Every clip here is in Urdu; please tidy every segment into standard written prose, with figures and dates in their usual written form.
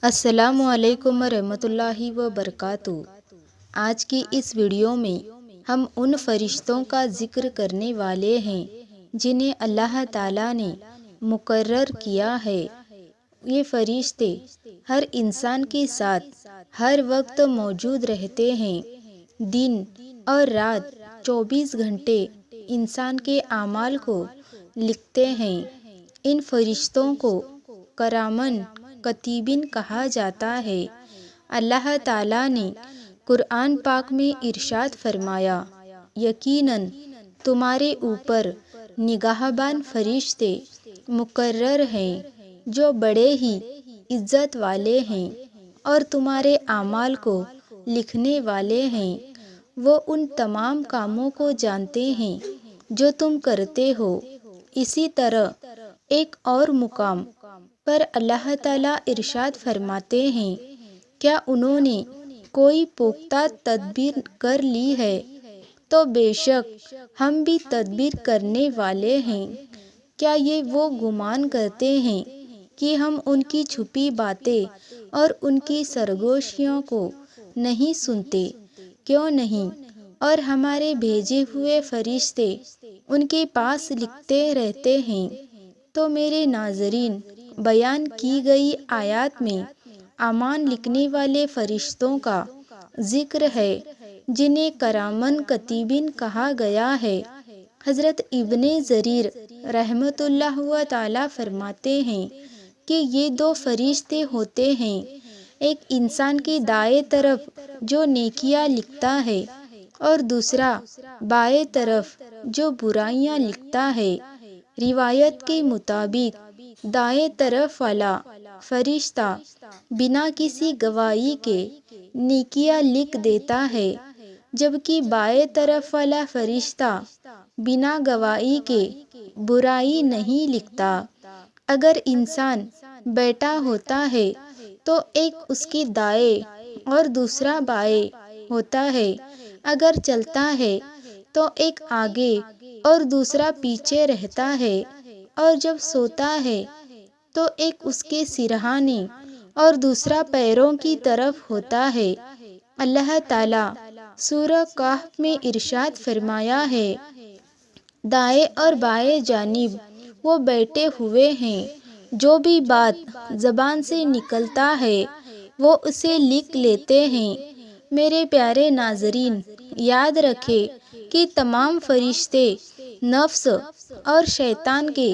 السلام علیکم ورحمۃ اللہ وبرکاتہ۔ آج کی اس ویڈیو میں ہم ان فرشتوں کا ذکر کرنے والے ہیں جنہیں اللہ تعالیٰ نے مقرر کیا ہے۔ یہ فرشتے ہر انسان کے ساتھ ہر وقت موجود رہتے ہیں۔ دن اور رات 24 گھنٹے انسان کے اعمال کو لکھتے ہیں۔ ان فرشتوں کو کرامن کاتبین کہا جاتا ہے۔ اللہ تعالیٰ نے قرآن پاک میں ارشاد فرمایا، یقیناً تمہارے اوپر نگہبان فرشتے مقرر ہیں جو بڑے ہی عزت والے ہیں اور تمہارے اعمال کو لکھنے والے ہیں۔ وہ ان تمام کاموں کو جانتے ہیں جو تم کرتے ہو۔ اسی طرح ایک اور مقام پر اللہ تعالیٰ ارشاد فرماتے ہیں، کیا انہوں نے کوئی پختہ تدبیر کر لی ہے؟ تو بے شک ہم بھی تدبیر کرنے والے ہیں۔ کیا یہ وہ گمان کرتے ہیں کہ ہم ان کی چھپی باتیں اور ان کی سرگوشیوں کو نہیں سنتے؟ کیوں نہیں؟ اور ہمارے بھیجے ہوئے فرشتے ان کے پاس لکھتے رہتے ہیں۔ تو میرے ناظرین، بیان کی گئی آیات میں اعمال لکھنے والے فرشتوں کا ذکر ہے جنہیں کرامن کاتبین کہا گیا ہے۔ حضرت ابن جریر رحمۃ اللہ تعالیٰ فرماتے ہیں کہ یہ دو فرشتے ہوتے ہیں، ایک انسان کی دائیں طرف جو نیکیاں لکھتا ہے اور دوسرا بائیں طرف جو برائیاں لکھتا ہے۔ روایت کے مطابق دائیں طرف والا فرشتہ بنا کسی گواہی کے نیکیاں لکھ دیتا ہے، جبکہ بائیں طرف والا فرشتہ بنا گواہی کے برائی نہیں لکھتا۔ اگر انسان بیٹھا ہوتا ہے تو ایک اس کی دائیں اور دوسرا بائیں ہوتا ہے۔ اگر چلتا ہے تو ایک آگے اور دوسرا پیچھے رہتا ہے، اور جب سوتا ہے تو ایک اس کے سرہانے اور دوسرا پیروں کی طرف ہوتا ہے۔ اللہ تعالیٰ سورہ کہف میں ارشاد فرمایا ہے، دائیں اور بائیں جانب وہ بیٹھے ہوئے ہیں، جو بھی بات زبان سے نکلتا ہے وہ اسے لکھ لیتے ہیں۔ میرے پیارے ناظرین، یاد رکھیں کہ تمام فرشتے نفس اور شیطان کے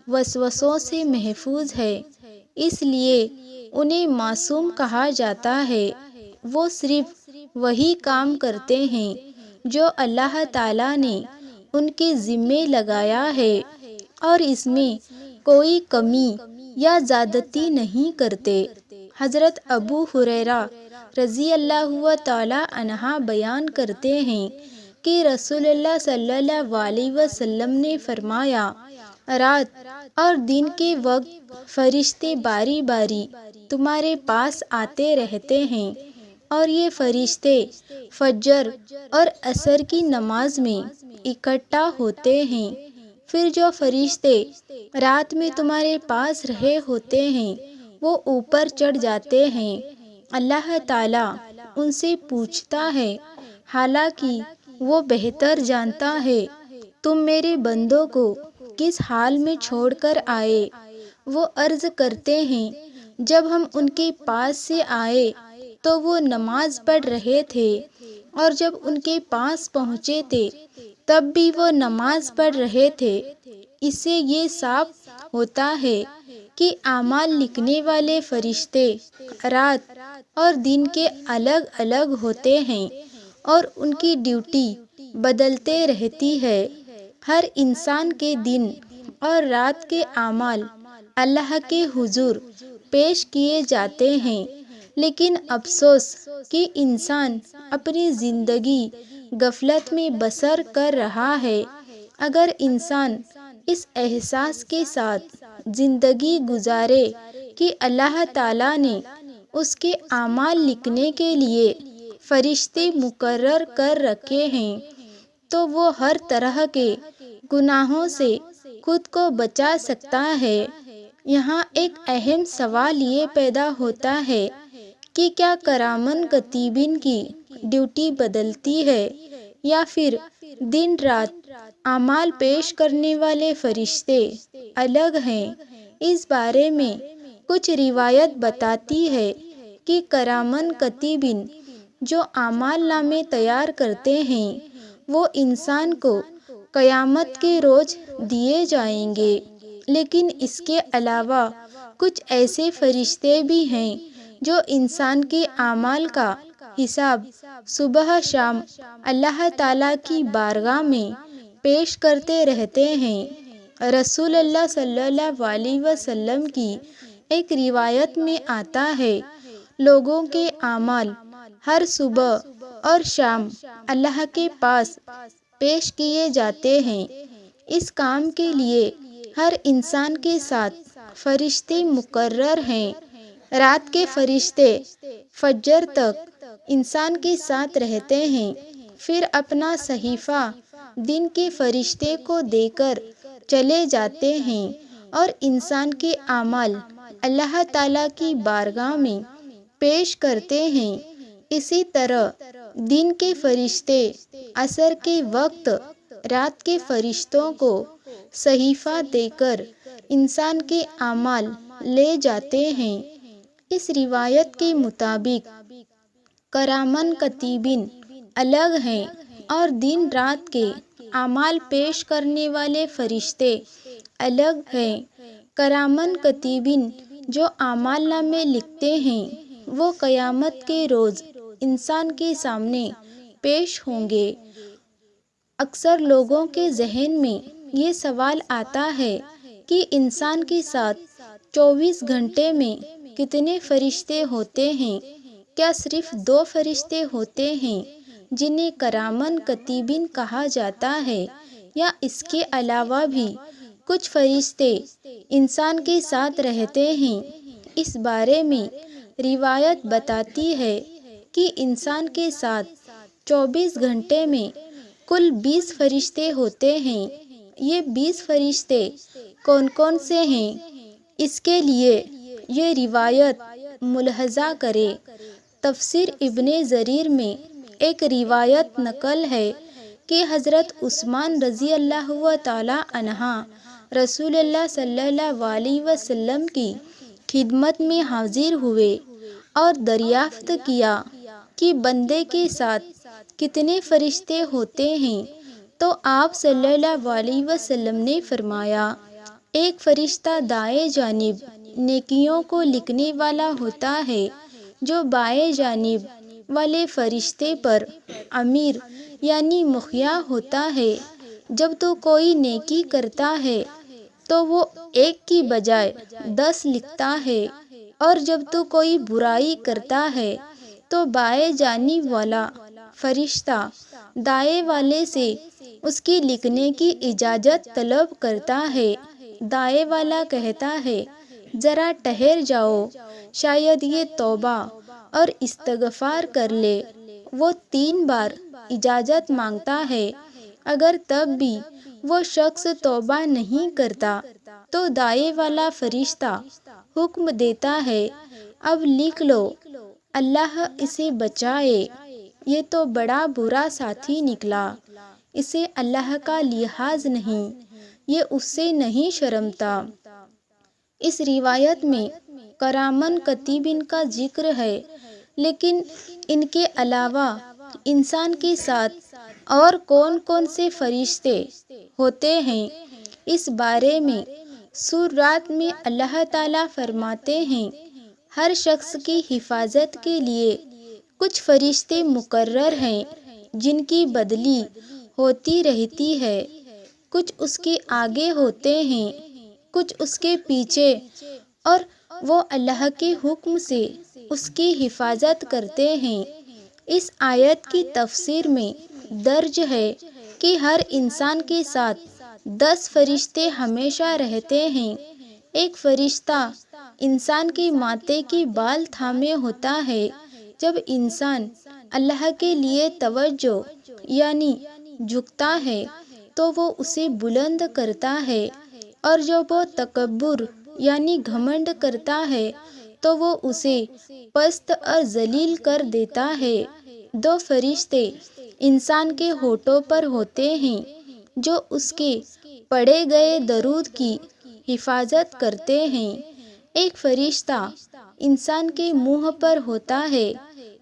وسوسوں سے محفوظ ہیں، اس لیے انہیں معصوم کہا جاتا ہے۔ وہ صرف وہی کام کرتے ہیں جو اللہ تعالیٰ نے ان کے ذمے لگایا ہے، اور اس میں کوئی کمی یا زیادتی نہیں کرتے۔ حضرت ابو ہریرہ رضی اللہ تعالیٰ عنہ بیان کرتے ہیں کہ رسول اللہ صلی اللہ علیہ وسلم نے فرمایا، رات اور دن کے وقت فرشتے باری باری تمہارے پاس آتے رہتے ہیں، اور یہ فرشتے فجر اور عصر کی نماز میں اکٹھا ہوتے ہیں۔ پھر جو فرشتے رات میں تمہارے پاس رہے ہوتے ہیں وہ اوپر چڑھ جاتے ہیں۔ اللہ تعالیٰ ان سے پوچھتا ہے، حالانکہ وہ بہتر جانتا ہے تم میرے بندوں کو کس حال میں چھوڑ کر آئے۔ وہ عرض کرتے ہیں، جب ہم ان کے پاس سے آئے تو وہ نماز پڑھ رہے تھے، اور جب ان کے پاس پہنچے تھے تب بھی وہ نماز پڑھ رہے تھے۔ اس سے یہ صاف ہوتا ہے کہ اعمال لکھنے والے فرشتے رات اور دن کے الگ الگ ہوتے ہیں اور ان کی ڈیوٹی بدلتے رہتی ہے۔ ہر انسان کے دن اور رات کے اعمال اللہ کے حضور پیش کیے جاتے ہیں، لیکن افسوس کہ انسان اپنی زندگی غفلت میں بسر کر رہا ہے۔ اگر انسان اس احساس کے ساتھ زندگی گزارے کہ اللہ تعالیٰ نے اس کے اعمال لکھنے کے لیے فرشتے مقرر کر رکھے ہیں، تو وہ ہر طرح کے گناہوں سے خود کو بچا سکتا ہے۔ یہاں ایک اہم سوال یہ پیدا ہوتا ہے کہ کیا کرامن کتیبین کی ڈیوٹی بدلتی ہے یا پھر دن رات اعمال پیش کرنے والے فرشتے الگ ہیں؟ اس بارے میں کچھ روایت بتاتی ہے کہ کرامن کتیبین جو اعمال نامے تیار کرتے ہیں وہ انسان کو قیامت کے روز دیے جائیں گے، لیکن اس کے علاوہ کچھ ایسے فرشتے بھی ہیں جو انسان کے اعمال کا حساب صبح شام اللہ تعالیٰ کی بارگاہ میں پیش کرتے رہتے ہیں۔ رسول اللہ صلی اللہ علیہ وسلم کی ایک روایت میں آتا ہے، لوگوں کے اعمال ہر صبح اور شام اللہ کے پاس پیش کیے جاتے ہیں۔ اس کام کے لیے ہر انسان کے ساتھ فرشتے مقرر ہیں۔ رات کے فرشتے فجر تک انسان کے ساتھ رہتے ہیں، پھر اپنا صحیفہ دن کے فرشتے کو دے کر چلے جاتے ہیں اور انسان کے اعمال اللہ تعالیٰ کی بارگاہ میں پیش کرتے ہیں۔ اسی طرح دن کے فرشتے عصر کے وقت رات کے فرشتوں کو صحیفہ دے کر انسان کے اعمال لے جاتے ہیں۔ اس روایت کے مطابق کرامن کتیبین الگ ہیں اور دن رات کے اعمال پیش کرنے والے فرشتے الگ ہیں۔ کرامن کتیبین جو اعمال نامے لکھتے ہیں وہ قیامت کے روز انسان کے سامنے پیش ہوں گے۔ اکثر لوگوں کے ذہن میں یہ سوال آتا ہے کہ انسان کے ساتھ 24 گھنٹے میں کتنے فرشتے ہوتے ہیں؟ کیا صرف 2 فرشتے ہوتے ہیں جنہیں کرامن کتیبین کہا جاتا ہے، یا اس کے علاوہ بھی کچھ فرشتے انسان کے ساتھ رہتے ہیں؟ اس بارے میں روایت بتاتی ہے کہ انسان کے ساتھ 24 گھنٹے میں کل 20 فرشتے ہوتے ہیں۔ یہ 20 فرشتے کون کون سے ہیں؟ اس کے لیے یہ روایت ملاحظہ کرے۔ تفسیر ابن جریر میں ایک روایت نقل ہے کہ حضرت عثمان رضی اللہ تعالی عنہ رسول اللہ صلی اللہ علیہ وسلم کی خدمت میں حاضر ہوئے اور دریافت کیا کہ بندے کے ساتھ کتنے فرشتے ہوتے ہیں، تو آپ صلی اللہ علیہ وسلم نے فرمایا، ایک فرشتہ دائیں جانب نیکیوں کو لکھنے والا ہوتا ہے جو بائیں جانب والے فرشتے پر امیر یعنی مخیا ہوتا ہے۔ جب تو کوئی نیکی کرتا ہے تو وہ 1 کی بجائے 10 لکھتا ہے، اور جب تو کوئی برائی کرتا ہے تو بائیں جانب والا فرشتہ دائیں والے سے اس کی لکھنے کی اجازت طلب کرتا ہے۔ دائیں والا کہتا ہے، ذرا ٹھہر جاؤ، شاید یہ توبہ اور استغفار کر لے۔ وہ 3 بار اجازت مانگتا ہے۔ اگر تب بھی وہ شخص توبہ نہیں کرتا تو دائیں والا فرشتہ حکم دیتا ہے، اب لکھ لو، اللہ اسے بچائے، یہ تو بڑا برا ساتھی نکلا، اسے اللہ کا لحاظ نہیں، یہ اس سے نہیں شرمتا۔ اس روایت میں کرامن کتیبین کا ذکر ہے، لیکن ان کے علاوہ انسان کے ساتھ اور کون کون سے فرشتے ہوتے ہیں، اس بارے میں سورۃ میں اللہ تعالیٰ فرماتے ہیں، ہر شخص کی حفاظت کے لیے کچھ فرشتے مقرر ہیں جن کی بدلی ہوتی رہتی ہے، کچھ اس کے آگے ہوتے ہیں، کچھ اس کے پیچھے، اور وہ اللہ کے حکم سے اس کی حفاظت کرتے ہیں۔ اس آیت کی تفسیر میں درج ہے کہ ہر انسان کے ساتھ 10 فرشتے ہمیشہ رہتے ہیں۔ ایک فرشتہ انسان کے ماتھے کی بال تھامے ہوتا ہے۔ جب انسان اللہ کے لیے توجہ یعنی جھکتا ہے تو وہ اسے بلند کرتا ہے، اور جب وہ تکبر یعنی گھمنڈ کرتا ہے تو وہ اسے پست اور ذلیل کر دیتا ہے۔ 2 فرشتے انسان کے ہونٹوں پر ہوتے ہیں جو اس کے پڑھے گئے درود کی حفاظت کرتے ہیں۔ ایک فرشتہ انسان کے منہ پر ہوتا ہے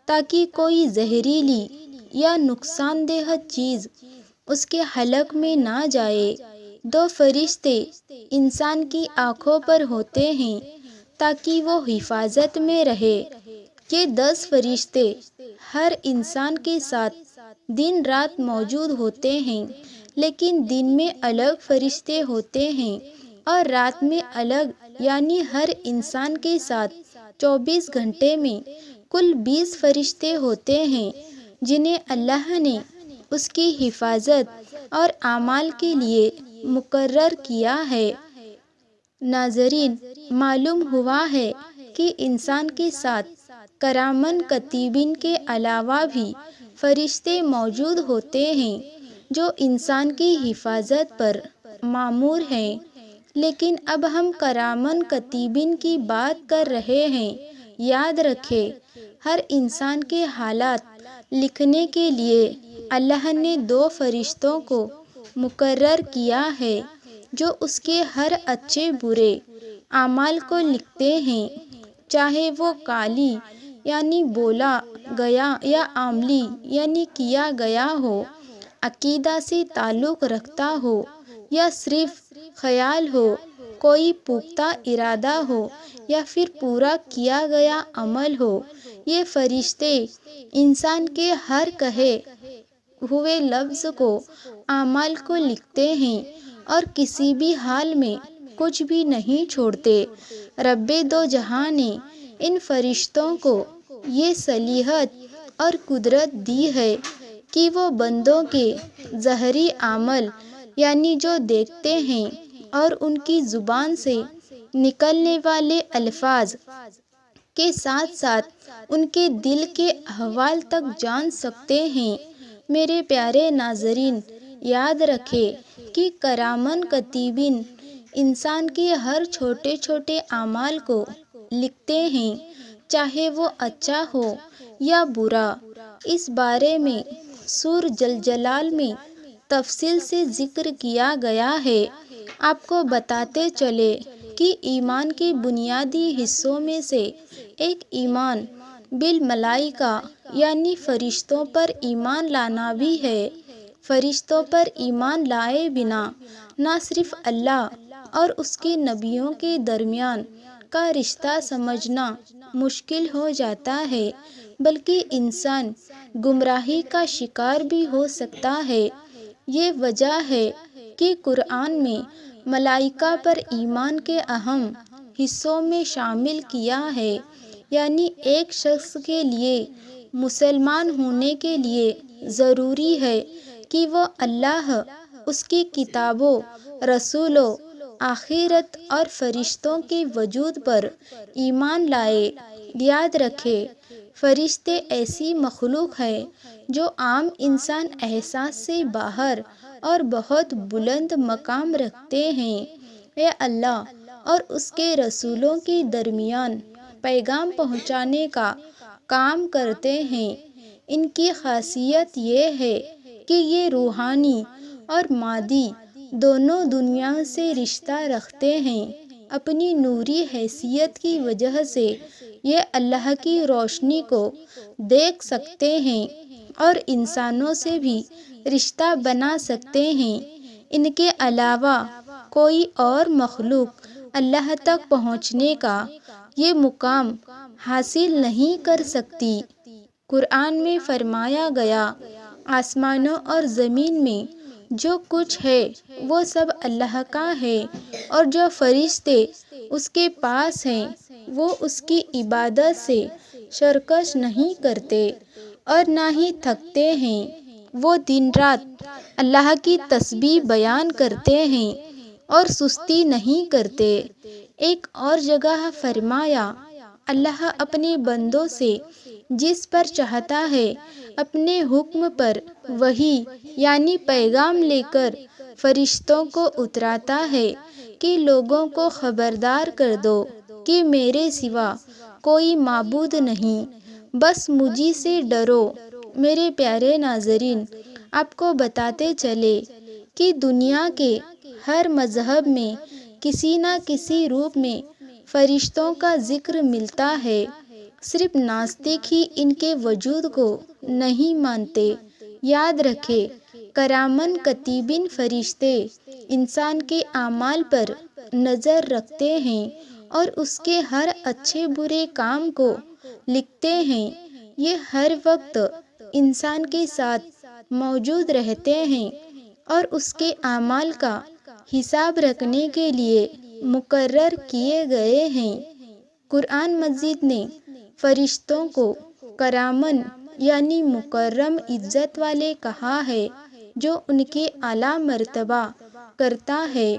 تاکہ کوئی زہریلی یا نقصان دہ چیز اس کے حلق میں نہ جائے۔ 2 فرشتے انسان کی آنکھوں پر ہوتے ہیں تاکہ وہ حفاظت میں رہے۔ یہ 10 فرشتے ہر انسان کے ساتھ دن رات موجود ہوتے ہیں، لیکن دن میں الگ فرشتے ہوتے ہیں اور رات میں الگ، یعنی ہر انسان کے ساتھ 24 گھنٹے میں کل 20 فرشتے ہوتے ہیں جنہیں اللہ نے اس کی حفاظت اور اعمال کے لیے مقرر کیا ہے۔ ناظرین، معلوم ہوا ہے کہ انسان کے ساتھ کرامن کاتبین کے علاوہ بھی فرشتے موجود ہوتے ہیں جو انسان کی حفاظت پر مامور ہیں، لیکن اب ہم کرامن کاتبین کی بات کر رہے ہیں۔ یاد رکھیں، ہر انسان کے حالات لکھنے کے لیے اللہ نے 2 فرشتوں کو مقرر کیا ہے جو اس کے ہر اچھے برے اعمال کو لکھتے ہیں، چاہے وہ قالی یعنی بولا گیا یا عملی یعنی کیا گیا ہو، عقیدہ سے تعلق رکھتا ہو یا صرف خیال ہو، کوئی پختہ ارادہ ہو یا پھر پورا کیا گیا عمل ہو۔ یہ فرشتے انسان کے ہر کہے ہوئے لفظ کو، اعمال کو لکھتے ہیں اور کسی بھی حال میں کچھ بھی نہیں چھوڑتے۔ رب دو جہاں نے ان فرشتوں کو یہ صلاحیت اور قدرت دی ہے کہ وہ بندوں کے ظاہری اعمال، یعنی جو دیکھتے ہیں اور ان کی زبان سے نکلنے والے الفاظ کے ساتھ ساتھ ان کے دل کے احوال تک جان سکتے ہیں۔ میرے پیارے ناظرین، یاد رکھیں کہ کرامن کاتبین انسان کے ہر چھوٹے چھوٹے اعمال کو لکھتے ہیں، چاہے وہ اچھا ہو یا برا۔ اس بارے میں سورہ زلزلہ میں تفصیل سے ذکر کیا گیا ہے۔ آپ کو بتاتے چلے کہ ایمان کے بنیادی حصوں میں سے ایک ایمان بالملائکہ یعنی فرشتوں پر ایمان لانا بھی ہے۔ فرشتوں پر ایمان لائے بنا نہ صرف اللہ اور اس کے نبیوں کے درمیان کا رشتہ سمجھنا مشکل ہو جاتا ہے، بلکہ انسان گمراہی کا شکار بھی ہو سکتا ہے۔ یہ وجہ ہے کہ قرآن میں ملائکہ پر ایمان کے اہم حصوں میں شامل کیا ہے، یعنی ایک شخص کے لیے مسلمان ہونے کے لیے ضروری ہے کہ وہ اللہ، اس کی کتابوں، رسولوں، آخرت اور فرشتوں کے وجود پر ایمان لائے۔ یاد رکھیں، فرشتے ایسی مخلوق ہے جو عام انسان احساس سے باہر اور بہت بلند مقام رکھتے ہیں۔ یہ اللہ اور اس کے رسولوں کے درمیان پیغام پہنچانے کا کام کرتے ہیں۔ ان کی خاصیت یہ ہے کہ یہ روحانی اور مادی دونوں دنیا سے رشتہ رکھتے ہیں۔ اپنی نوری حیثیت کی وجہ سے یہ اللہ کی روشنی کو دیکھ سکتے ہیں اور انسانوں سے بھی رشتہ بنا سکتے ہیں۔ ان کے علاوہ کوئی اور مخلوق اللہ تک پہنچنے کا یہ مقام حاصل نہیں کر سکتی۔ قرآن میں فرمایا گیا، آسمانوں اور زمین میں جو کچھ ہے وہ سب اللہ کا ہے، اور جو فرشتے اس کے پاس ہیں وہ اس کی عبادت سے سرکش نہیں کرتے اور نہ ہی تھکتے ہیں۔ وہ دن رات اللہ کی تسبیح بیان کرتے ہیں اور سستی نہیں کرتے۔ ایک اور جگہ فرمایا، اللہ اپنے بندوں سے جس پر چاہتا ہے اپنے حکم پر وحی یعنی پیغام لے کر فرشتوں کو اتراتا ہے کہ لوگوں کو خبردار کر دو کہ میرے سوا کوئی معبود نہیں، بس مجھی سے ڈرو۔ میرے پیارے ناظرین، آپ کو بتاتے چلے کہ دنیا کے ہر مذہب میں کسی نہ کسی روپ میں فرشتوں کا ذکر ملتا ہے، صرف ناستک ہی ان کے وجود کو نہیں مانتے۔ یاد رکھے، کرامن کتیبن فرشتے انسان کے اعمال پر نظر رکھتے ہیں اور اس کے ہر اچھے برے کام کو لکھتے ہیں۔ یہ ہر وقت انسان کے ساتھ موجود رہتے ہیں اور اس کے اعمال کا حساب رکھنے کے لیے مقرر کیے گئے ہیں۔ قرآن مجید نے فرشتوں کو کرامن یعنی مکرم عزت والے کہا ہے، جو ان کے اعلیٰ مرتبہ کرتا ہے۔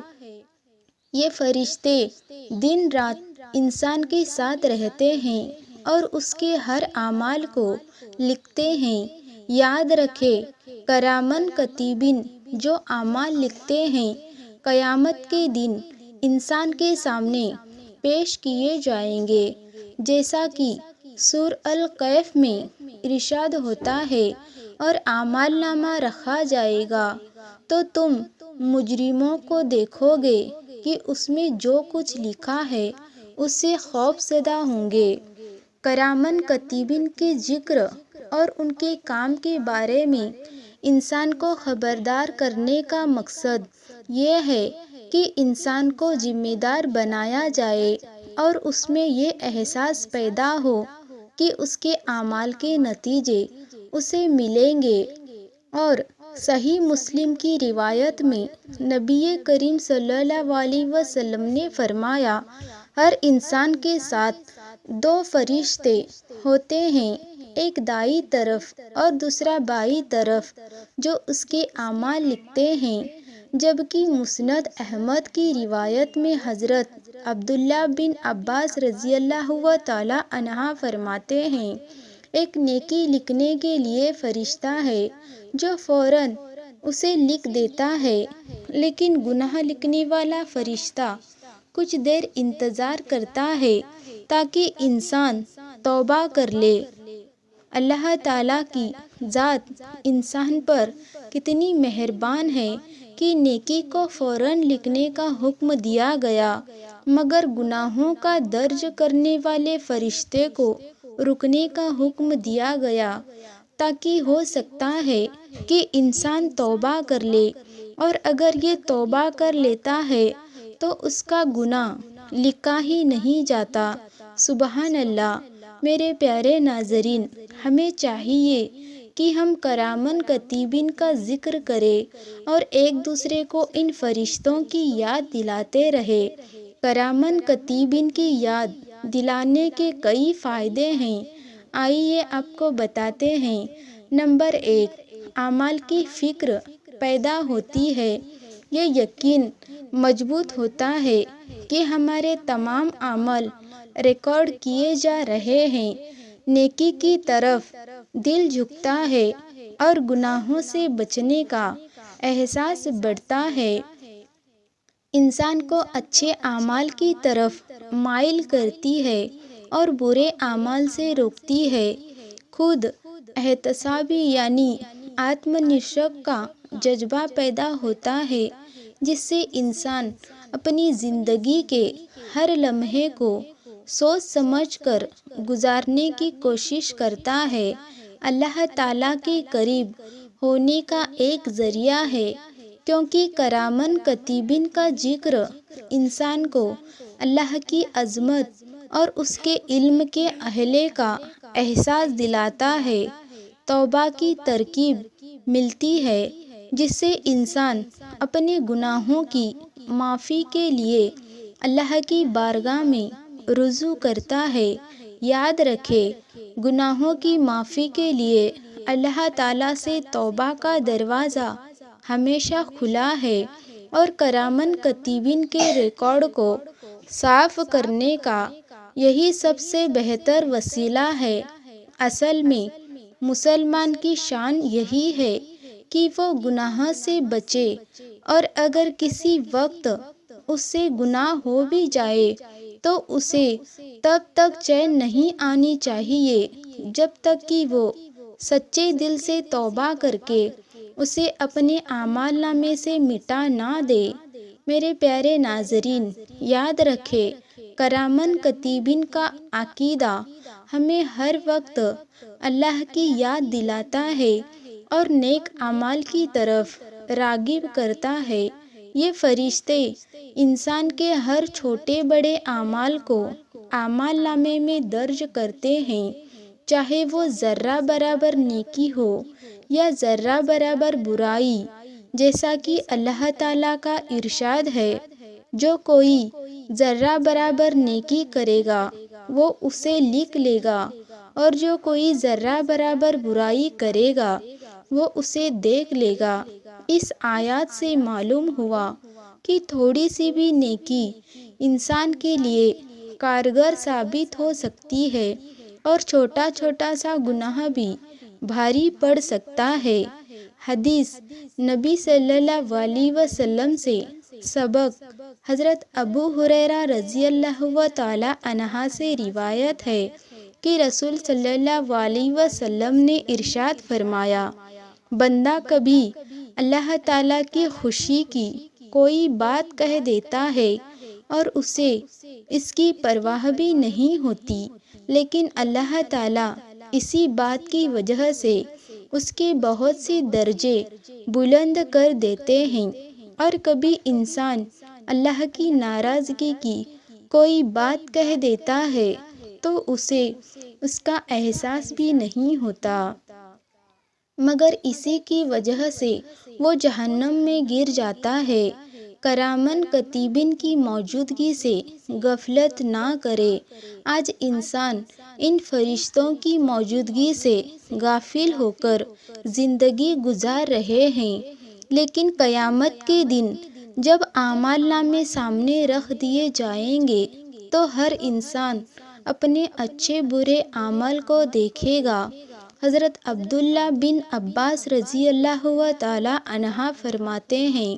یہ فرشتے دن رات انسان کے ساتھ رہتے ہیں اور اس کے ہر اعمال کو لکھتے ہیں۔ یاد رکھے، کرامن کتیبن جو اعمال لکھتے ہیں، قیامت کے دن انسان کے سامنے پیش کیے جائیں گے، جیسا کہ سورہ الکہف میں ارشاد ہوتا ہے، اور اعمال نامہ رکھا جائے گا تو تم مجرموں کو دیکھو گے کہ اس میں جو کچھ لکھا ہے اس سے خوف زدہ ہوں گے۔ کرامن کتیبن کے ذکر اور ان کے کام کے بارے میں انسان کو خبردار کرنے کا مقصد یہ ہے کہ انسان کو ذمہ دار بنایا جائے اور اس میں یہ احساس پیدا ہو کہ اس کے اعمال کے نتیجے اسے ملیں گے۔ اور صحیح مسلم کی روایت میں نبی کریم صلی اللہ علیہ وسلم نے فرمایا، ہر انسان کے ساتھ دو فرشتے ہوتے ہیں، ایک دائیں طرف اور دوسرا بائیں طرف، جو اس کے اعمال لکھتے ہیں۔ جبکہ مسند احمد کی روایت میں حضرت عبداللہ بن عباس رضی اللہ تعالی عنہ فرماتے ہیں، ایک نیکی لکھنے کے لیے فرشتہ ہے جو فوراً اسے لکھ دیتا ہے، لیکن گناہ لکھنے والا فرشتہ کچھ دیر انتظار کرتا ہے تاکہ انسان توبہ کر لے۔ اللہ تعالیٰ کی ذات انسان پر کتنی مہربان ہے کہ نیکی کو فوراً لکھنے کا حکم دیا گیا، مگر گناہوں کا درج کرنے والے فرشتے کو رکنے کا حکم دیا گیا، تاکہ ہو سکتا ہے کہ انسان توبہ کر لے، اور اگر یہ توبہ کر لیتا ہے تو اس کا گناہ لکھا ہی نہیں جاتا۔ سبحان اللہ۔ میرے پیارے ناظرین، ہمیں چاہیے کہ ہم کرامن کتیبن کا ذکر کریں اور ایک دوسرے کو ان فرشتوں کی یاد دلاتے رہیں۔ کرامن کتیبن کی یاد دلانے کے کئی فائدے ہیں، آئیے آپ کو بتاتے ہیں۔ نمبر 1، اعمال کی فکر پیدا ہوتی ہے۔ یہ یقین مضبوط ہوتا ہے کہ ہمارے تمام اعمال ریکارڈ کیے جا رہے ہیں، نیکی کی طرف دل جھکتا ہے اور گناہوں سے بچنے کا احساس بڑھتا ہے۔ انسان کو اچھے اعمال کی طرف مائل کرتی ہے اور برے اعمال سے روکتی ہے۔ خود احتسابی یعنی آتم نشک کا جذبہ پیدا ہوتا ہے، جس سے انسان اپنی زندگی کے ہر لمحے کو سوچ سمجھ کر گزارنے کی کوشش کرتا ہے۔ اللہ تعالیٰ کے قریب ہونے کا ایک ذریعہ ہے، کیونکہ کرامن کتیبن کا ذکر انسان کو اللہ کی عظمت اور اس کے علم کے احاطے کا احساس دلاتا ہے۔ توبہ کی ترغیب ملتی ہے، جس سے انسان اپنے گناہوں کی معافی کے لیے اللہ کی بارگاہ میں رجوع کرتا ہے۔ یاد رکھے، گناہوں کی معافی کے لیے اللہ تعالیٰ سے توبہ کا دروازہ ہمیشہ کھلا ہے، اور کرامن کتیبن کے ریکارڈ کو صاف کرنے کا یہی سب سے بہتر وسیلہ ہے۔ اصل میں مسلمان کی شان یہی ہے کہ وہ گناہ سے بچے، اور اگر کسی وقت اس سے گناہ ہو بھی جائے تو اسے تب تک چین نہیں آنی چاہیے جب تک کہ وہ سچے دل سے توبہ کر کے اسے اپنے اعمال نامے سے مٹا نہ دے۔ میرے پیارے ناظرین، یاد رکھے کرامن کتیبین کا عقیدہ ہمیں ہر وقت اللہ کی یاد دلاتا ہے اور نیک اعمال کی طرف راغب کرتا ہے۔ یہ فرشتے انسان کے ہر چھوٹے بڑے اعمال کو اعمال نامے میں درج کرتے ہیں، چاہے وہ ذرہ برابر نیکی ہو یا ذرہ برابر برائی، جیسا کہ اللہ تعالیٰ کا ارشاد ہے، جو کوئی ذرہ برابر نیکی کرے گا وہ اسے لکھ لے گا اور جو کوئی ذرہ برابر برائی کرے گا وہ اسے دیکھ لے گا۔ اس آیات سے معلوم ہوا کہ تھوڑی سی بھی نیکی انسان کے لیے کارگر ثابت ہو سکتی ہے اور چھوٹا چھوٹا سا گناہ بھی بھاری پڑ سکتا ہے۔ حدیث نبی صلی اللہ علیہ وسلم سے سبق حضرت ابو ہریرہ رضی اللہ تعالی عنہ سے روایت ہے کہ رسول صلی اللہ علیہ وسلم نے ارشاد فرمایا، بندہ کبھی اللہ تعالیٰ کی خوشی کی کوئی بات کہہ دیتا ہے اور اسے اس کی پرواہ بھی نہیں ہوتی، لیکن اللہ تعالیٰ اسی بات کی وجہ سے اس کے بہت سی درجے بلند کر دیتے ہیں۔ اور کبھی انسان اللہ کی ناراضگی کی کوئی بات کہہ دیتا ہے تو اسے اس کا احساس بھی نہیں ہوتا، مگر اسی کی وجہ سے وہ جہنم میں گر جاتا ہے۔ کرامن کتیبین کی موجودگی سے غفلت نہ کرے۔ آج انسان ان فرشتوں کی موجودگی سے غافل ہو کر زندگی گزار رہے ہیں، لیکن قیامت کے دن جب اعمال نامے سامنے رکھ دیے جائیں گے تو ہر انسان اپنے اچھے برے اعمال کو دیکھے گا۔ حضرت عبداللہ بن عباس رضی اللہ تعالی عنہ فرماتے ہیں،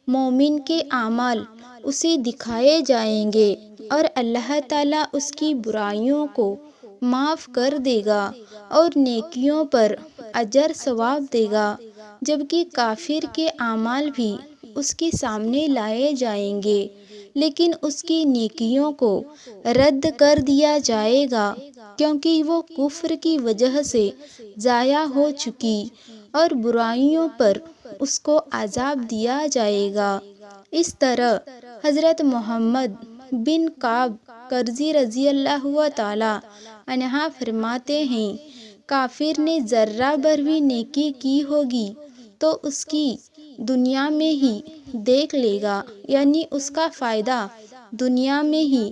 مومن کے اعمال اسے دکھائے جائیں گے اور اللہ تعالیٰ اس کی برائیوں کو معاف کر دے گا اور نیکیوں پر اجر ثواب دے گا، جبکہ کافر کے اعمال بھی اس کے سامنے لائے جائیں گے، لیکن اس کی نیکیوں کو رد کر دیا جائے گا کیونکہ وہ کفر کی وجہ سے ضائع ہو چکی اور برائیوں پر اس کو عذاب دیا جائے گا۔ اس طرح حضرت محمد بن کعب قرظی رضی اللہ تعالی عنہ فرماتے ہیں، کافر نے ذرہ بھر بھی نیکی کی ہوگی تو اس کی دنیا میں ہی دیکھ لے گا، یعنی اس کا فائدہ دنیا میں ہی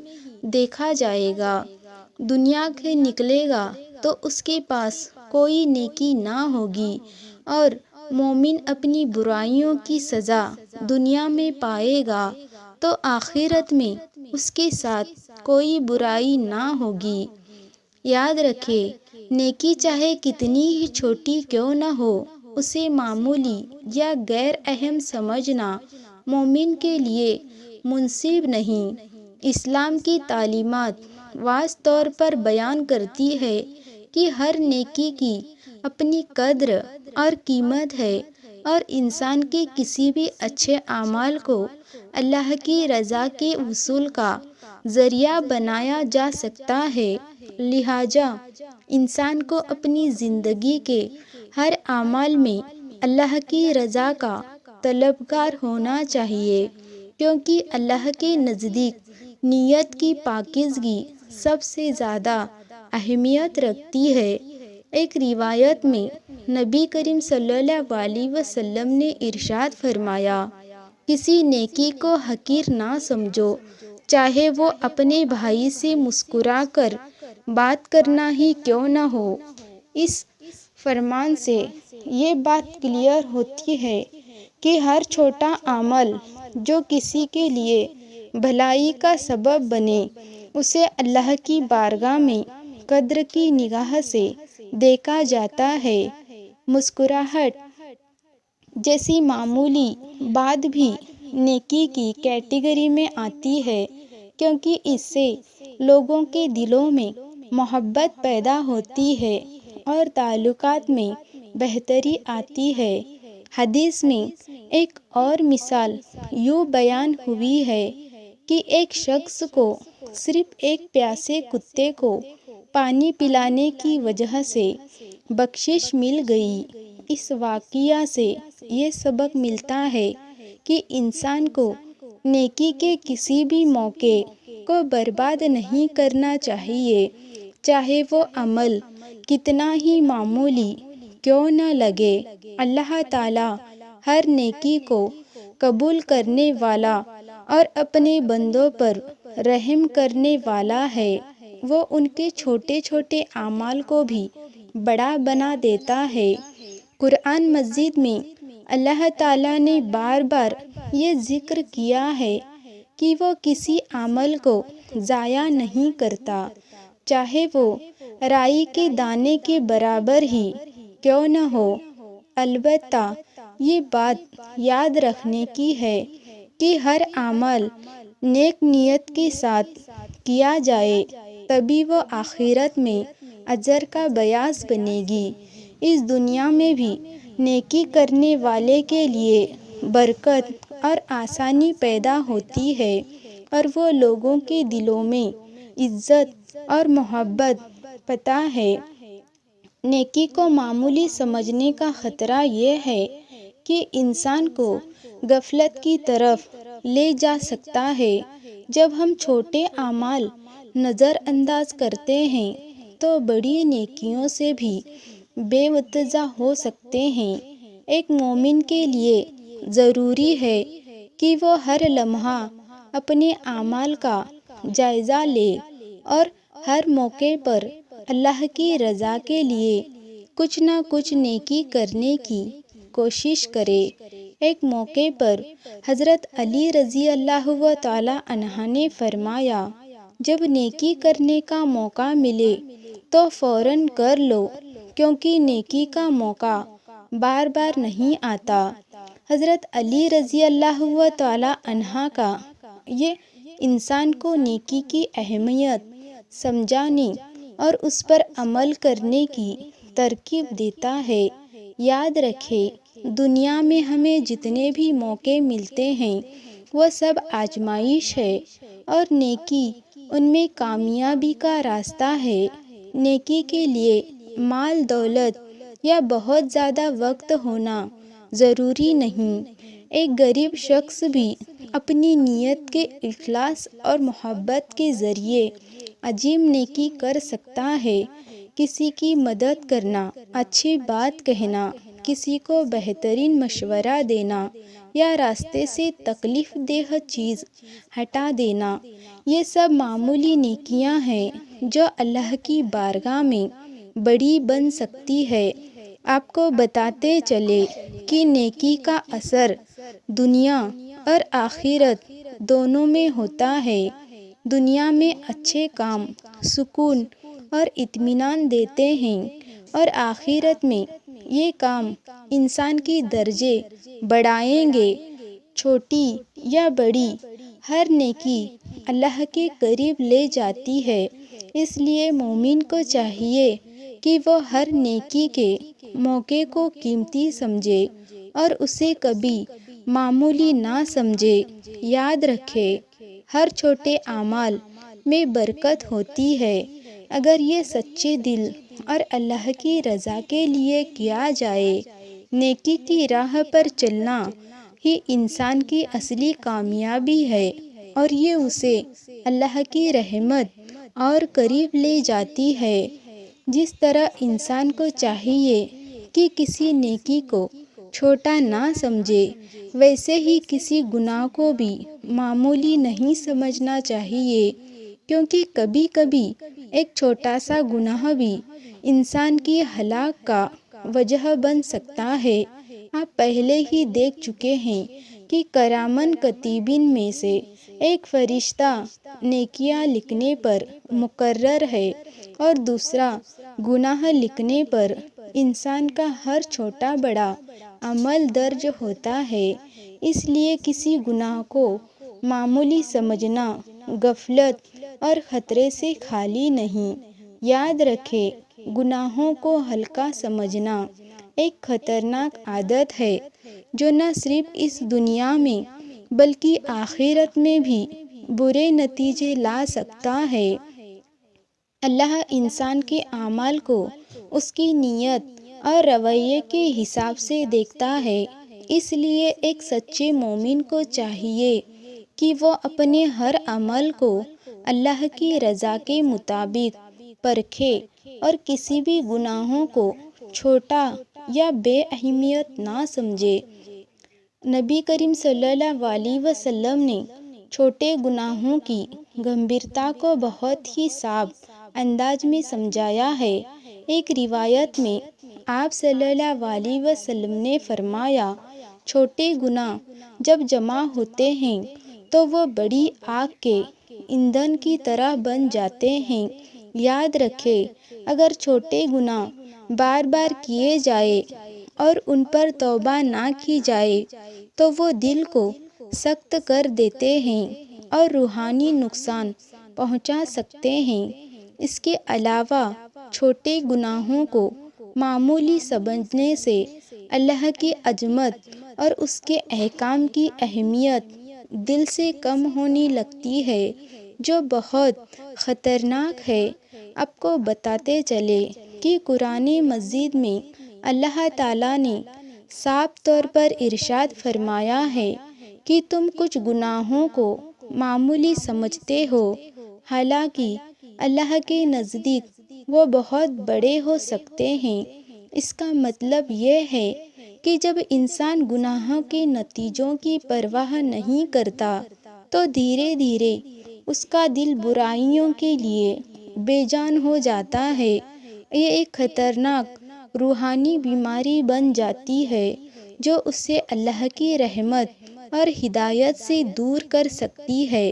دیکھا جائے گا۔ دنیا سے نکلے گا تو اس کے پاس کوئی نیکی نہ ہوگی اور مومن اپنی برائیوں کی سزا دنیا میں پائے گا تو آخرت میں اس کے ساتھ کوئی برائی نہ ہوگی۔ یاد رکھے، نیکی چاہے کتنی ہی چھوٹی کیوں نہ ہو، اسے معمولی یا غیر اہم سمجھنا مومن کے لیے مناسب نہیں۔ اسلام کی تعلیمات واضح طور پر بیان کرتی ہے کہ ہر نیکی کی اپنی قدر اور قیمت ہے اور انسان کے کسی بھی اچھے اعمال کو اللہ کی رضا کے وصول کا ذریعہ بنایا جا سکتا ہے۔ لہٰذا انسان کو اپنی زندگی کے ہر اعمال میں اللہ کی رضا کا طلبگار ہونا چاہیے، کیونکہ اللہ کے نزدیک نیت کی پاکیزگی سب سے زیادہ اہمیت رکھتی ہے۔ ایک روایت میں نبی کریم صلی اللہ علیہ وسلم نے ارشاد فرمایا، کسی نیکی کو حقیر نہ سمجھو، چاہے وہ اپنے بھائی سے مسکرا کر بات کرنا ہی کیوں نہ ہو۔ اس فرمان سے یہ بات کلیئر ہوتی ہے کہ ہر چھوٹا عمل جو کسی کے لیے بھلائی کا سبب بنے، اسے اللہ کی بارگاہ میں قدر کی نگاہ سے دیکھا جاتا ہے۔ مسکراہٹ جیسی معمولی بات بھی نیکی کی کیٹیگری میں آتی ہے، کیونکہ اس سے لوگوں کے دلوں میں محبت پیدا ہوتی ہے اور تعلقات میں بہتری آتی ہے۔ حدیث میں ایک اور مثال یوں بیان ہوئی ہے کہ ایک شخص کو صرف ایک پیاسے کتے کو پانی پلانے کی وجہ سے بخشش مل گئی۔ اس واقعہ سے یہ سبق ملتا ہے کہ انسان کو نیکی کے کسی بھی موقع کو برباد نہیں کرنا چاہیے، چاہے وہ عمل کتنا ہی معمولی کیوں نہ لگے۔ اللہ تعالیٰ ہر نیکی کو قبول کرنے والا اور اپنے بندوں پر رحم کرنے والا ہے۔ وہ ان کے چھوٹے چھوٹے اعمال کو بھی بڑا بنا دیتا ہے۔ قرآن مجید میں اللہ تعالیٰ نے بار بار یہ ذکر کیا ہے کہ وہ کسی عمل کو ضائع نہیں کرتا، چاہے وہ رائی کے دانے کے برابر ہی کیوں نہ ہو۔ البتہ یہ بات یاد رکھنے کی ہے کہ ہر عمل نیک نیت کے ساتھ کیا جائے، تبھی وہ آخرت میں اجر کا باعث بنے گی۔ اس دنیا میں بھی نیکی کرنے والے کے لیے برکت اور آسانی پیدا ہوتی ہے، اور وہ لوگوں کے دلوں میں عزت اور محبت پاتا ہے۔ نیکی کو معمولی سمجھنے کا خطرہ یہ ہے کہ انسان کو غفلت کی طرف لے جا سکتا ہے۔ جب ہم چھوٹے اعمال نظر انداز کرتے ہیں تو بڑی نیکیوں سے بھی بے وجہ ہو سکتے ہیں۔ ایک مومن کے لیے ضروری ہے کہ وہ ہر لمحہ اپنے اعمال کا جائزہ لے اور ہر موقع پر اللہ کی رضا کے لیے کچھ نہ کچھ نیکی کرنے کی کوشش کرے۔ ایک موقع پر حضرت علی رضی اللہ تعالی عنہ نے فرمایا، جب نیکی کرنے کا موقع ملے تو فوراً کر لو، کیونکہ نیکی کا موقع بار بار نہیں آتا۔ حضرت علی رضی اللہ تعالی عنہ کا یہ انسان کو نیکی کی اہمیت سمجھانے اور اس پر عمل کرنے کی ترغیب دیتا ہے۔ یاد رکھیں، دنیا میں ہمیں جتنے بھی موقع ملتے ہیں وہ سب آزمائش ہے، اور نیکی ان میں کامیابی کا راستہ ہے۔ نیکی کے لیے مال دولت یا بہت زیادہ وقت ہونا ضروری نہیں۔ ایک غریب شخص بھی اپنی نیت کے اخلاص اور محبت کے ذریعے عظیم نیکی کر سکتا ہے۔ کسی کی مدد کرنا، اچھی بات کہنا، کسی کو بہترین مشورہ دینا یا راستے سے تکلیف دہ چیز ہٹا دینا، یہ سب معمولی نیکیاں ہیں جو اللہ کی بارگاہ میں بڑی بن سکتی ہے۔ آپ کو بتاتے چلے کہ نیکی کا اثر دنیا اور آخرت دونوں میں ہوتا ہے۔ دنیا میں اچھے کام سکون اور اطمینان دیتے ہیں، اور آخرت میں یہ کام انسان کی درجے بڑھائیں گے۔ چھوٹی یا بڑی ہر نیکی اللہ کے قریب لے جاتی ہے، اس لیے مومن کو چاہیے کہ وہ ہر نیکی کے موقع کو قیمتی سمجھے اور اسے کبھی معمولی نہ سمجھے۔ یاد رکھے، ہر چھوٹے اعمال میں برکت ہوتی ہے اگر یہ سچے دل اور اللہ کی رضا کے لیے کیا جائے۔ نیکی کی راہ پر چلنا ہی انسان کی اصلی کامیابی ہے، اور یہ اسے اللہ کی رحمت اور قریب لے جاتی ہے۔ جس طرح انسان کو چاہیے کہ کسی نیکی کو چھوٹا نہ سمجھے، ویسے ہی کسی گناہ کو بھی معمولی نہیں سمجھنا چاہیے، کیونکہ کبھی کبھی ایک چھوٹا سا گناہ بھی انسان کی ہلاک کا وجہ بن سکتا ہے۔ آپ پہلے ہی دیکھ چکے ہیں کہ کرامن کاتبین میں سے ایک فرشتہ نیکیاں لکھنے پر مقرر ہے، اور دوسرا گناہ لکھنے پر انسان کا ہر چھوٹا بڑا عمل درج ہوتا ہے۔ اس لیے کسی گناہ کو معمولی سمجھنا غفلت اور خطرے سے خالی نہیں۔ یاد رکھے، گناہوں کو ہلکا سمجھنا ایک خطرناک عادت ہے جو نہ صرف اس دنیا میں بلکہ آخرت میں بھی برے نتیجے لا سکتا ہے۔ اللہ انسان کے اعمال کو اس کی نیت اور رویے کے حساب سے دیکھتا ہے، اس لیے ایک سچے مومن کو چاہیے کہ وہ اپنے ہر عمل کو اللہ کی رضا کے مطابق پرکھے اور کسی بھی گناہوں کو چھوٹا یا بے اہمیت نہ سمجھے۔ نبی کریم صلی اللہ علیہ وسلم نے چھوٹے گناہوں کی گمبھیرتا کو بہت ہی صاف انداز میں سمجھایا ہے۔ ایک روایت میں آپ صلی اللہ علیہ وسلم نے فرمایا، چھوٹے گناہ جب جمع ہوتے ہیں تو وہ بڑی آگ کے ایندھن کی طرح بن جاتے ہیں۔ یاد رکھے، اگر چھوٹے گناہ بار بار کیے جائے اور ان پر توبہ نہ کی جائے تو وہ دل کو سخت کر دیتے ہیں اور روحانی نقصان پہنچا سکتے ہیں۔ اس کے علاوہ چھوٹے گناہوں کو معمولی سمجھنے سے اللہ کی عظمت اور اس کے احکام کی اہمیت دل سے کم ہونے لگتی ہے، جو بہت خطرناک ہے۔ آپ کو بتاتے چلے کہ قرآن مجید میں اللہ تعالیٰ نے صاف طور پر ارشاد فرمایا ہے کہ تم کچھ گناہوں کو معمولی سمجھتے ہو، حالانکہ اللہ کے نزدیک وہ بہت بڑے ہو سکتے ہیں۔ اس کا مطلب یہ ہے کہ جب انسان گناہوں کے نتیجوں کی پرواہ نہیں کرتا تو دھیرے دھیرے اس کا دل برائیوں کے لیے بے جان ہو جاتا ہے۔ یہ ایک خطرناک روحانی بیماری بن جاتی ہے جو اسے اللہ کی رحمت اور ہدایت سے دور کر سکتی ہے۔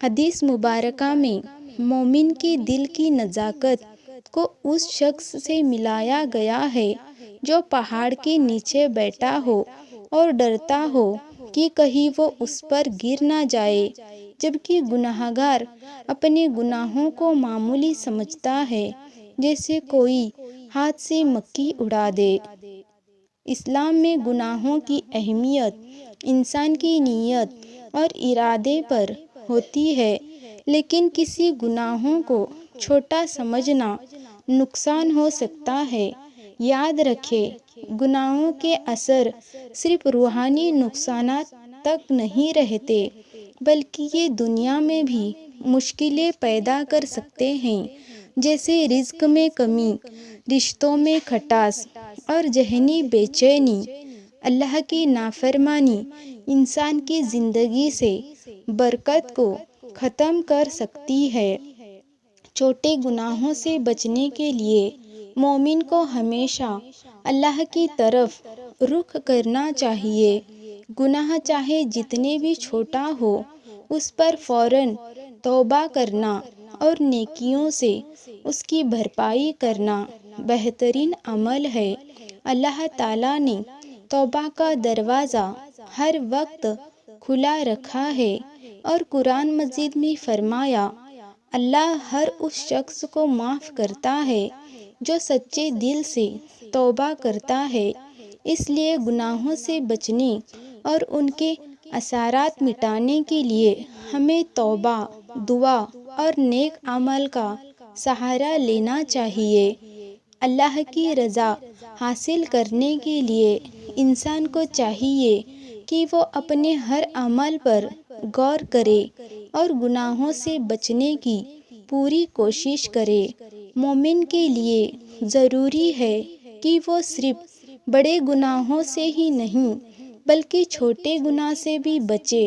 حدیث مبارکہ میں مومن کے دل کی نزاکت کو اس شخص سے ملایا گیا ہے جو پہاڑ کے نیچے بیٹھا ہو اور ڈرتا ہو کہ کہیں وہ اس پر گر نہ جائے، جبکہ گناہگار اپنے گناہوں کو معمولی سمجھتا ہے، جیسے کوئی ہاتھ سے مکھی اڑا دے۔ اسلام میں گناہوں کی اہمیت انسان کی نیت اور ارادے پر ہوتی ہے، لیکن کسی گناہوں کو چھوٹا سمجھنا نقصان ہو سکتا ہے۔ یاد رکھے، گناہوں کے اثر صرف روحانی نقصانات تک نہیں رہتے، بلکہ یہ دنیا میں بھی مشکلیں پیدا کر سکتے ہیں، جیسے رزق میں کمی، رشتوں میں کھٹاس اور ذہنی بے چینی۔ اللہ کی نافرمانی انسان کی زندگی سے برکت کو ختم کر سکتی ہے۔ چھوٹے گناہوں سے بچنے کے لیے مومن کو ہمیشہ اللہ کی طرف رخ کرنا چاہیے۔ گناہ چاہے جتنے بھی چھوٹا ہو، اس پر فوراً توبہ کرنا اور نیکیوں سے اس کی بھرپائی کرنا بہترین عمل ہے۔ اللہ تعالیٰ نے توبہ کا دروازہ ہر وقت کھلا رکھا ہے اور قرآن مجید میں فرمایا، اللہ ہر اس شخص کو معاف کرتا ہے جو سچے دل سے توبہ کرتا ہے۔ اس لیے گناہوں سے بچنے اور ان کے اثرات مٹانے کے لیے ہمیں توبہ، دعا اور نیک عمل کا سہارا لینا چاہیے۔ اللہ کی رضا حاصل کرنے کے لیے انسان کو چاہیے کہ وہ اپنے ہر عمل پر غور کرے اور گناہوں سے بچنے کی پوری کوشش کرے۔ مومن کے لیے ضروری ہے کہ وہ صرف بڑے گناہوں سے ہی نہیں بلکہ چھوٹے گناہ سے بھی بچے،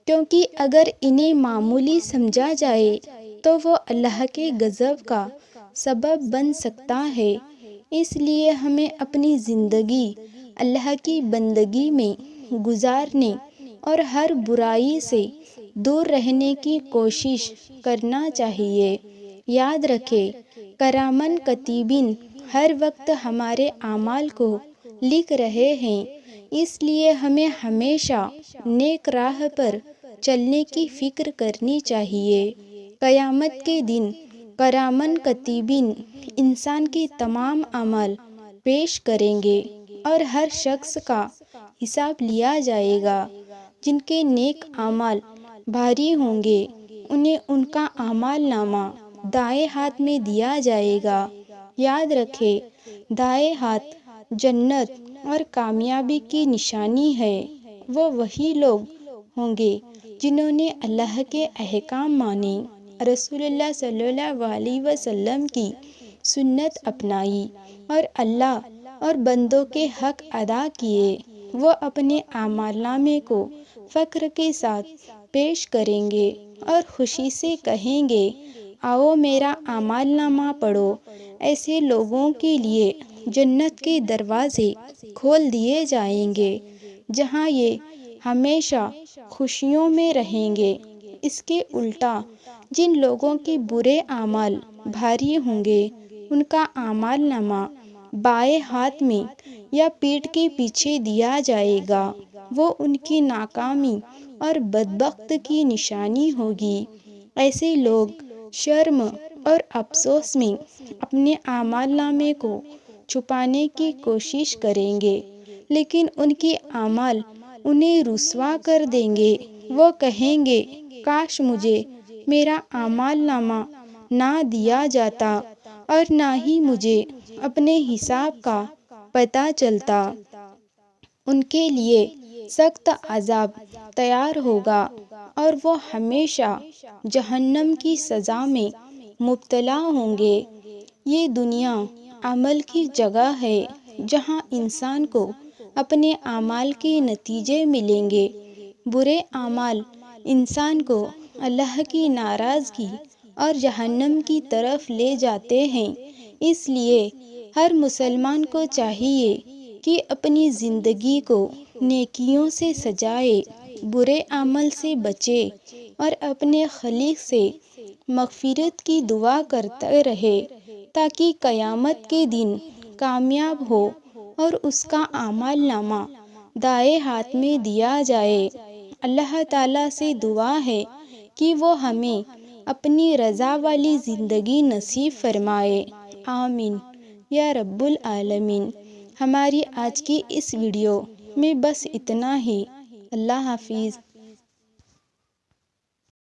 کیونکہ اگر انہیں معمولی سمجھا جائے تو وہ اللہ کے غضب کا سبب بن سکتا ہے۔ اس لیے ہمیں اپنی زندگی اللہ کی بندگی میں گزارنے اور ہر برائی سے دور رہنے کی کوشش کرنا چاہیے۔ یاد رکھے، کرامن کاتبین ہر وقت ہمارے اعمال کو لکھ رہے ہیں، اس لیے ہمیں ہمیشہ نیک راہ پر چلنے کی فکر کرنی چاہیے۔ قیامت کے دن کرامن کاتبین انسان کے تمام اعمال پیش کریں گے اور ہر شخص کا حساب لیا جائے گا۔ جن کے نیک اعمال بھاری ہوں گے انہیں ان کا اعمال نامہ دائیں ہاتھ میں دیا جائے گا۔ یاد رکھیں، دائیں ہاتھ جنت اور کامیابی کی نشانی ہے۔ وہ وہی لوگ ہوں گے جنہوں نے اللہ کے احکام مانے، رسول اللہ صلی اللہ علیہ وسلم کی سنت اپنائی اور اللہ اور بندوں کے حق ادا کیے۔ وہ اپنے اعمال نامے کو فخر کے ساتھ پیش کریں گے اور خوشی سے کہیں گے، آؤ میرا اعمال نامہ پڑھو۔ ایسے لوگوں کے لیے جنت کے دروازے کھول دیے جائیں گے جہاں یہ ہمیشہ خوشیوں میں رہیں گے۔ اس کے الٹا جن لوگوں کے برے اعمال بھاری ہوں گے ان کا اعمال نامہ بائیں ہاتھ میں یا پیٹھ کے پیچھے دیا جائے گا۔ وہ ان کی ناکامی اور بدبخت کی نشانی ہوگی۔ ایسے لوگ شرم اور افسوس میں اپنے اعمال نامے کو چھپانے کی کوشش کریں گے، لیکن ان کے اعمال انہیں رسوا کر دیں گے۔ وہ کہیں گے، کاش مجھے میرا اعمال نامہ نہ دیا جاتا اور نہ ہی مجھے اپنے حساب کا پتہ چلتا۔ ان کے لیے سخت عذاب تیار ہوگا اور وہ ہمیشہ جہنم کی سزا میں مبتلا ہوں گے۔ یہ دنیا عمل کی جگہ ہے جہاں انسان کو اپنے اعمال کے نتیجے ملیں گے۔ برے اعمال انسان کو اللہ کی ناراضگی اور جہنم کی طرف لے جاتے ہیں۔ اس لیے ہر مسلمان کو چاہیے کہ اپنی زندگی کو نیکیوں سے سجائے، برے عمل سے بچے اور اپنے خالق سے مغفرت کی دعا کرتے رہے تاکہ قیامت کے دن کامیاب ہو اور اس کا اعمال نامہ دائیں ہاتھ میں دیا جائے۔ اللہ تعالیٰ سے دعا ہے کہ وہ ہمیں اپنی رضا والی زندگی نصیب فرمائے، آمین یا رب العالمین۔ ہماری آج کی اس ویڈیو میں بس اتنا ہی۔ اللہ حافظ۔